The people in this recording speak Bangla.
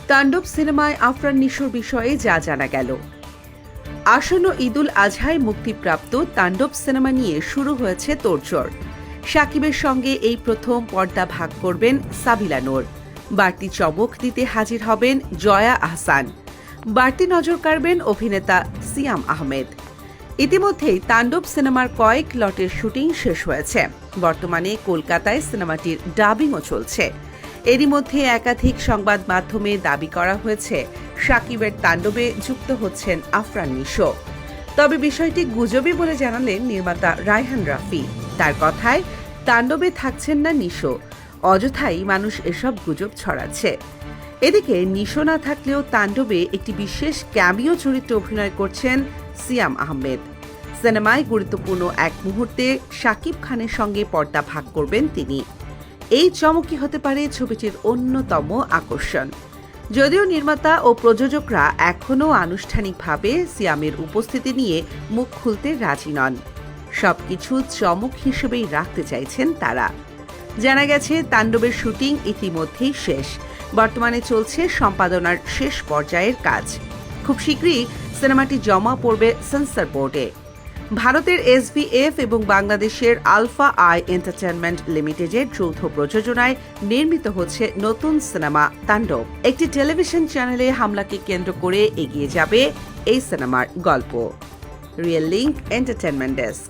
তাণ্ডব সিনেমায় আফরান নিশোর বিষয়ে যা জানা গেল। আসন্ন ঈদুল আজহায় মুক্তিপ্রাপ্ত তাণ্ডব সিনেমা নিয়ে শুরু হয়েছে তোড়জোড়। শাকিবের সঙ্গে এই প্রথম পর্দা ভাগ করবেন সাবিলা নূর। বাড়তি চমক দিতে হাজির হবেন জয়া আহসান। বাড়তি নজর কাড়বেন অভিনেতা সিয়াম আহমেদ। ইতিমধ্যেই তাণ্ডব সিনেমার কয়েক লটের শুটিং শেষ হয়েছে। বর্তমানে কলকাতায় সিনেমাটির ডাবিংও চলছে। এরই মধ্যে একাধিক সংবাদ মাধ্যমে দাবি করা হয়েছে শাকিবের তাণ্ডবে যুক্ত হচ্ছেন আফরান নিশো। তবে বিষয়টি গুজবই বলে জানালেন নির্মাতা রায়হান রাফি। তার কথায় তাণ্ডবে থাকছেন না নিশো, অযথাই মানুষ এসব গুজব ছড়াচ্ছে। এদিকে নিশো না থাকলেও তাণ্ডবে একটি বিশেষ ক্যামিও চরিত্রে অভিনয় করছেন সিয়াম আহমেদ। সিনেমায় গুরুত্বপূর্ণ এক মুহূর্তে শাকিব খানের সঙ্গে পর্দা ভাগ করবেন তিনি। এই চমকই হতে পারে ছবিটির অন্যতম আকর্ষণ। যদিও নির্মাতা ও প্রযোজকরা এখনও আনুষ্ঠানিকভাবে সিয়ামের উপস্থিতি নিয়ে মুখ খুলতে রাজি নন। সবকিছু চমক হিসেবেই রাখতে চাইছেন তারা। জানা গেছে তাণ্ডবের শুটিং ইতিমধ্যেই শেষ। বর্তমানে চলছে সম্পাদনার শেষ পর্যায়ের কাজ। খুব শীঘ্রই সিনেমাটি জমা পড়বে সেন্সর বোর্ডে। ভারতের এসভিএফ এবং বাংলাদেশের আলফা আই এন্টারটেইনমেন্ট লিমিটেডের যৌথ প্রযোজনায় নির্মিত হচ্ছে নতুন সিনেমা তাণ্ডব। একটি টেলিভিশন চ্যানেলে হামলাকে কেন্দ্র করে এগিয়ে যাবে এই সিনেমার গল্প। Real link entertainment desk.